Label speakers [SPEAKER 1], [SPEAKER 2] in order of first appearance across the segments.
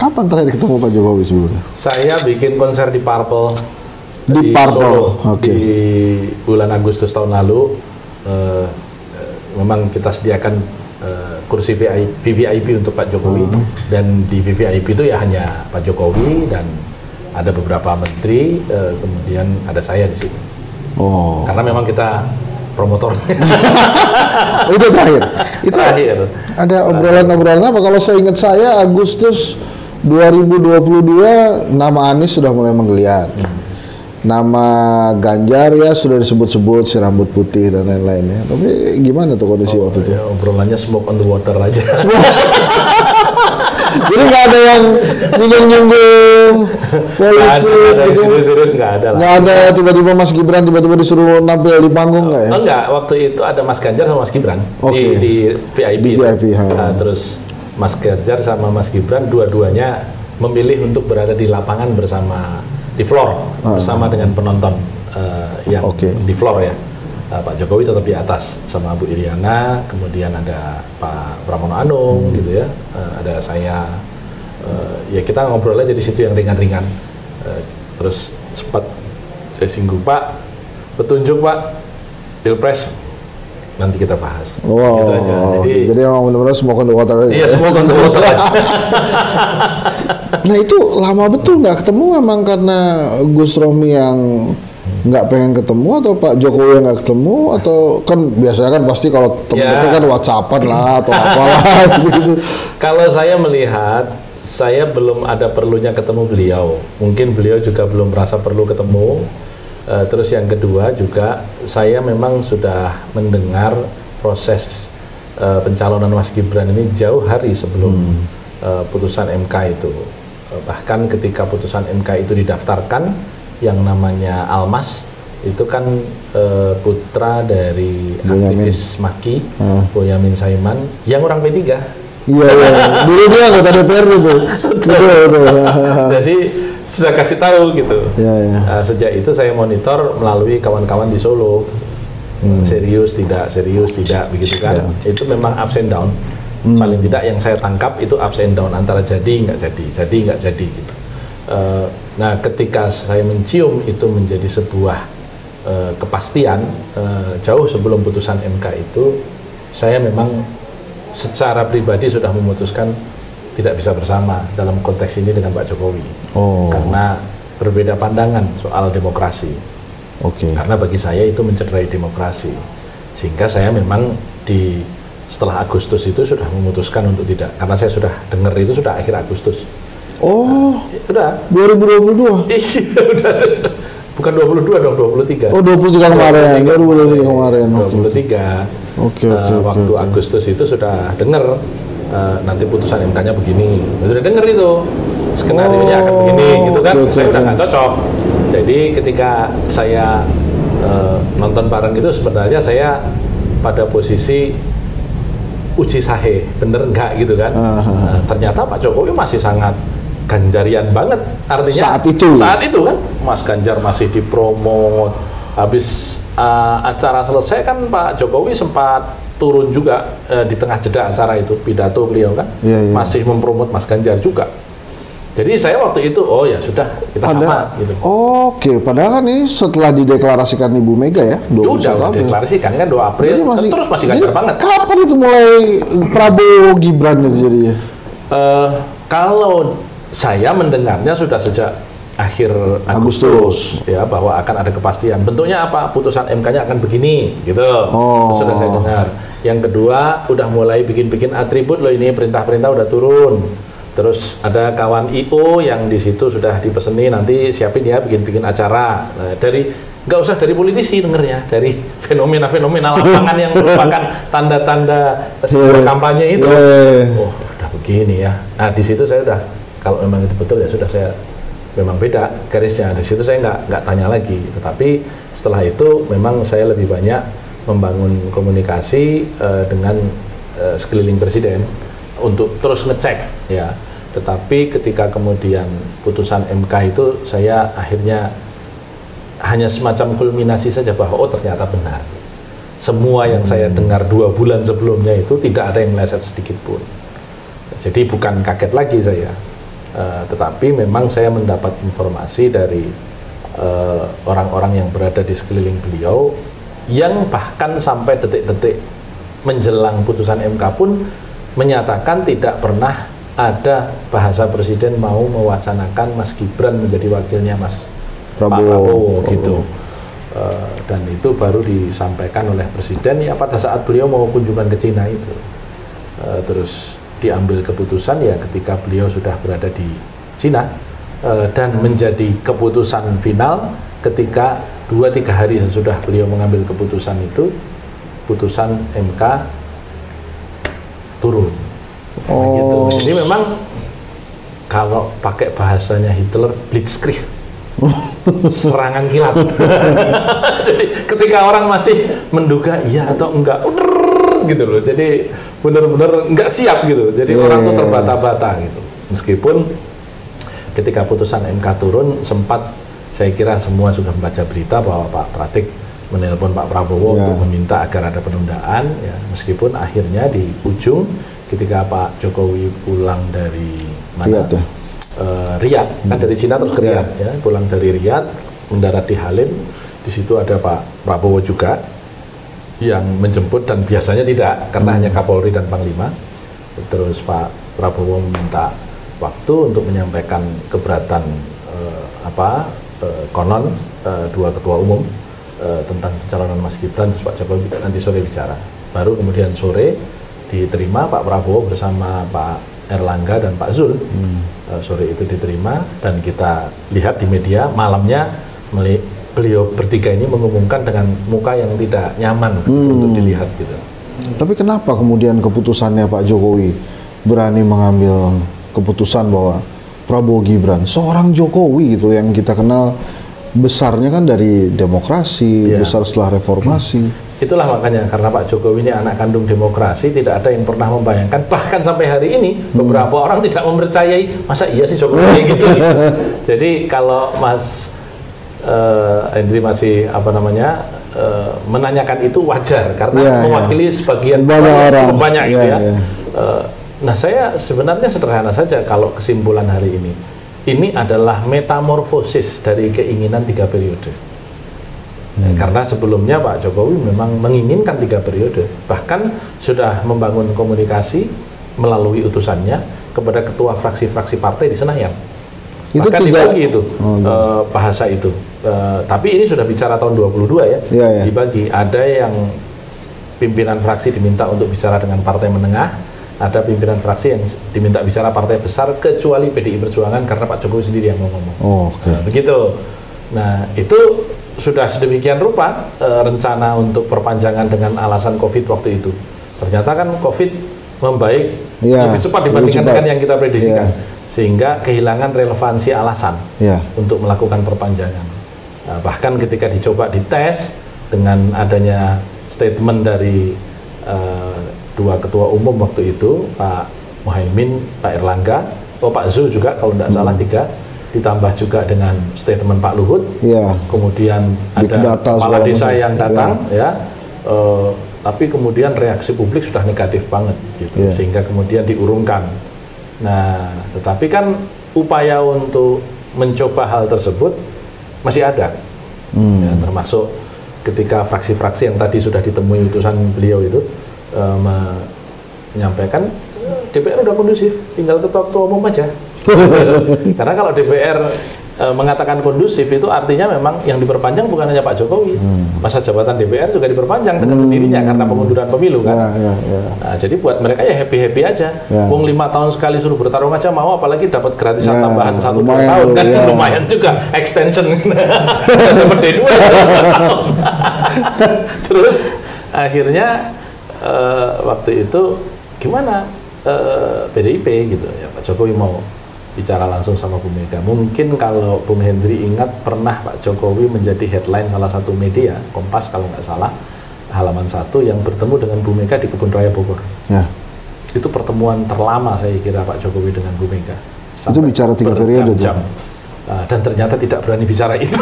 [SPEAKER 1] Kapan terakhir ketemu Pak Jokowi sebelumnya?
[SPEAKER 2] Saya bikin konser di Purple.
[SPEAKER 1] Di Purple,
[SPEAKER 2] Solo,
[SPEAKER 1] oke.
[SPEAKER 2] di bulan Agustus tahun lalu. Memang kita sediakan kursi VVIP untuk Pak Jokowi, dan di VVIP itu ya hanya Pak Jokowi dan ada beberapa menteri, kemudian ada saya di situ.
[SPEAKER 1] Oh.
[SPEAKER 2] Karena memang kita promotor.
[SPEAKER 1] Itu terakhir. Itu
[SPEAKER 2] Terakhir.
[SPEAKER 1] ada obrolan-obrolan apa? Kalau saya ingat saya Agustus 2022 nama Anies sudah mulai menggeliat. Nama Ganjar ya sudah disebut-sebut, si rambut putih dan lain-lainnya. Tapi gimana tuh kondisi waktu itu?
[SPEAKER 2] Ya, obrolannya smoke on the water aja.
[SPEAKER 1] Jadi nggak ada yang nyinggung-nyinggung politik gitu.
[SPEAKER 2] Serius nggak ada lah.
[SPEAKER 1] Nggak ada tiba-tiba Mas Gibran tiba-tiba disuruh tampil di panggung nggak ya?
[SPEAKER 2] Enggak, waktu itu ada Mas Ganjar sama Mas Gibran
[SPEAKER 1] Oke.
[SPEAKER 2] di VIP.
[SPEAKER 1] Di VIP,
[SPEAKER 2] Nah, terus Mas Ganjar sama Mas Gibran dua-duanya memilih untuk berada di lapangan bersama di floor bersama dengan penonton yang di floor ya. Pak Jokowi tetap di atas sama Bu Iriana, kemudian ada Pak Pramono Anung gitu ya, ada saya, ya kita ngobrol aja di situ yang ringan-ringan. Terus sempat saya singgung, Pak, petunjuk Pak, Pilpres nanti kita bahas.
[SPEAKER 1] Wow,
[SPEAKER 2] gitu aja.
[SPEAKER 1] Jadi emang benar-benar smoke on the water aja.
[SPEAKER 2] Iya, smoke on the water aja.
[SPEAKER 1] Nah itu lama betul nggak ketemu memang karena Gus Romi yang nggak pengen ketemu atau Pak Jokowi yang nggak ketemu atau kan biasanya kan pasti kalau ketemu itu kan WhatsAppan lah atau apalah gitu.
[SPEAKER 2] Kalau saya melihat saya belum ada perlunya ketemu beliau, mungkin beliau juga belum merasa perlu ketemu. Terus yang kedua juga saya memang sudah mendengar proses pencalonan Mas Gibran ini jauh hari sebelum putusan MK itu. Bahkan ketika putusan MK itu didaftarkan, yang namanya Almas itu kan putra dari aktivis Maki, Boyamin Saiman, yang orang P3.
[SPEAKER 1] Iya, dulu dia anggota DPR itu.
[SPEAKER 2] Jadi sudah kasih tahu gitu.
[SPEAKER 1] Ya.
[SPEAKER 2] Sejak itu saya monitor melalui kawan-kawan di Solo. Serius tidak begitu kan. Itu memang ups and down. Paling tidak yang saya tangkap itu ups and down, antara jadi nggak jadi gitu. Nah, ketika saya mencium itu menjadi sebuah kepastian jauh sebelum putusan MK itu, saya memang secara pribadi sudah memutuskan tidak bisa bersama dalam konteks ini dengan Pak Jokowi. Karena berbeda pandangan soal demokrasi. Karena bagi saya itu mencederai demokrasi. Sehingga saya memang setelah Agustus itu sudah memutuskan untuk tidak, karena saya sudah dengar itu sudah akhir Agustus.
[SPEAKER 1] Udah 2022?
[SPEAKER 2] Iya, udah. Bukan 22 dong, 23.
[SPEAKER 1] 23 kemarin, 2023 kemarin.
[SPEAKER 2] 23. Waktu Agustus itu sudah dengar nanti putusan MK-nya begini. Sudah dengar itu. Skenario-nya akan begini gitu kan. Saya udah nggak cocok. Jadi ketika saya nonton bareng itu sebenarnya saya pada posisi uji sahe, bener nggak gitu kan. Ternyata Pak Jokowi masih sangat Ganjarian banget, artinya saat itu kan Mas Ganjar masih dipromot. Habis acara selesai kan Pak Jokowi sempat turun juga di tengah jeda acara itu, pidato beliau kan masih mempromot Mas Ganjar juga. Jadi saya waktu itu ya sudah kita sama gitu.
[SPEAKER 1] Padahal kan ini setelah dideklarasikan Ibu Mega ya,
[SPEAKER 2] udah dideklarasikan kan 2 April, terus masih Ganjar banget.
[SPEAKER 1] Kapan itu mulai Prabowo Gibran itu jadinya?
[SPEAKER 2] Kalau saya mendengarnya sudah sejak akhir Agustus ya, bahwa akan ada kepastian. Bentuknya apa? Putusan MK-nya akan begini gitu. Sudah saya dengar. Yang kedua udah mulai bikin-bikin atribut loh, ini perintah-perintah udah turun. Terus ada kawan IO yang di situ sudah dipeseni nanti siapin ya bikin-bikin acara. Dari nggak usah dari politisi dengernya, dari fenomena-fenomena lapangan yang merupakan tanda-tanda sebuah kampanye itu. Udah begini ya. Nah di situ saya udah, kalau memang itu betul ya sudah, saya memang beda garisnya. Di situ saya nggak tanya lagi. Tetapi setelah itu memang saya lebih banyak membangun komunikasi dengan sekeliling presiden untuk terus ngecek ya. Tetapi ketika kemudian putusan MK itu, saya akhirnya hanya semacam kulminasi saja bahwa ternyata benar. Semua yang saya dengar 2 bulan sebelumnya itu tidak ada yang meleset sedikit pun. Jadi bukan kaget lagi saya. Tetapi memang saya mendapat informasi dari orang-orang yang berada di sekeliling beliau yang bahkan sampai detik-detik menjelang putusan MK pun menyatakan tidak pernah ada bahasa Presiden mau mewacanakan Mas Gibran menjadi wakilnya Mas Prabowo gitu. Dan itu baru disampaikan oleh Presiden ya pada saat beliau mau kunjungan ke Cina itu. Terus diambil keputusan ya ketika beliau sudah berada di Cina, dan menjadi keputusan final ketika 2-3 hari sesudah beliau mengambil keputusan itu, putusan MK turun. Gitu. Jadi memang kalau pakai bahasanya Hitler, blitzkrieg, serangan kilat. Jadi ketika orang masih menduga iya atau enggak, gitu loh. Jadi benar-benar enggak siap gitu. Jadi orang tuh terbata-bata gitu. Meskipun ketika putusan MK turun, sempat saya kira semua sudah membaca berita bahwa Pak Pratik menelpon Pak Prabowo untuk meminta agar ada penundaan. Ya, meskipun akhirnya di ujung ketika Pak Jokowi pulang dari mana? Riyadh, kan dari Cina terus ke Riyadh, ya, pulang dari Riyadh mendarat di Halim. Di situ ada Pak Prabowo juga yang menjemput dan biasanya tidak karena hanya Kapolri dan Panglima. Terus Pak Prabowo meminta waktu untuk menyampaikan keberatan konon dua ketua umum tentang pencalonan Mas Gibran. Terus Pak Jokowi nanti sore bicara. Baru kemudian sore diterima Pak Prabowo bersama Pak Erlangga dan Pak Zul. Sore itu diterima dan kita lihat di media malamnya beliau bertiga ini mengumumkan dengan muka yang tidak nyaman untuk dilihat gitu.
[SPEAKER 1] Tapi kenapa kemudian keputusannya Pak Jokowi berani mengambil keputusan bahwa Prabowo Gibran, seorang Jokowi gitu yang kita kenal besarnya kan dari demokrasi, besar setelah reformasi.
[SPEAKER 2] Itulah makanya karena Pak Jokowi ini anak kandung demokrasi, tidak ada yang pernah membayangkan, bahkan sampai hari ini beberapa orang tidak mempercayai, masa iya sih Jokowi gitu. Jadi kalau Mas Hendri masih menanyakan itu wajar karena mewakili sebagian
[SPEAKER 1] orang
[SPEAKER 2] banyak gitu ya. Nah, saya sebenarnya sederhana saja kalau kesimpulan hari ini adalah metamorfosis dari keinginan 3 periode. Karena sebelumnya Pak Jokowi memang menginginkan 3 periode, bahkan sudah membangun komunikasi melalui utusannya kepada ketua fraksi-fraksi partai di Senayan.
[SPEAKER 1] Itu
[SPEAKER 2] bahkan dibagi itu bahasa itu. Tapi ini sudah bicara tahun 22 ya. Dibagi, ada yang pimpinan fraksi diminta untuk bicara dengan partai menengah, ada pimpinan fraksi yang diminta bicara partai besar kecuali PDI Perjuangan karena Pak Jokowi sendiri yang mau ngomong. Nah, begitu. Nah, itu sudah sedemikian rupa rencana untuk perpanjangan dengan alasan COVID waktu itu. Ternyata kan COVID membaik lebih cepat dibandingkan dengan yang kita prediksikan. Sehingga kehilangan relevansi alasan untuk melakukan perpanjangan. Nah, bahkan ketika dicoba dites dengan adanya statement dari dua ketua umum waktu itu, Pak Muhaimin, Pak Erlangga, Pak Zul juga kalau tidak salah 3, ditambah juga dengan statement Pak Luhut, kemudian ada kepala desa yang datang, tapi kemudian reaksi publik sudah negatif banget, gitu, sehingga kemudian diurungkan. Nah, tetapi kan upaya untuk mencoba hal tersebut masih ada, termasuk ketika fraksi-fraksi yang tadi sudah ditemui utusan beliau itu menyampaikan DPR udah kondusif, tinggal ketua umum aja. Karena kalau DPR mengatakan kondusif itu artinya memang yang diperpanjang bukan hanya Pak Jokowi, masa jabatan DPR juga diperpanjang dengan sendirinya karena pengunduran pemilu kan. Nah, jadi buat mereka ya happy aja. Wong 5 tahun sekali suruh bertarung aja mau, apalagi dapat gratisan tambahan 1-2 tahun kan lumayan juga extension. Dapat D2 terus akhirnya waktu itu gimana PDIP gitu ya, Pak Jokowi mau bicara langsung sama Bu Mega. Mungkin kalau Bung Hendri ingat pernah Pak Jokowi menjadi headline salah satu media, Kompas kalau nggak salah, halaman 1 yang bertemu dengan Bu Mega di Kebun Raya Bogor. Itu pertemuan terlama saya kira Pak Jokowi dengan Bu Mega.
[SPEAKER 1] Itu bicara 3 periode
[SPEAKER 2] jam. Dan ternyata tidak berani bicara itu.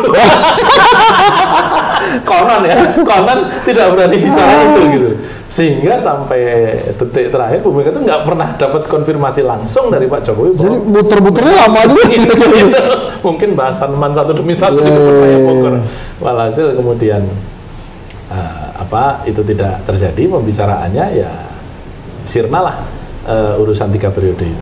[SPEAKER 2] Konon tidak berani bicara itu gitu. Sehingga sampai detik terakhir Bu Mega itu nggak pernah dapat konfirmasi langsung dari Pak Jokowi.
[SPEAKER 1] Jadi muter-muternya lama juga.
[SPEAKER 2] Gitu. Mungkin bahas tanaman satu demi satu di Permai Bogor. Walhasil kemudian itu tidak terjadi pembicaraannya, ya sirnalah urusan 3 periode.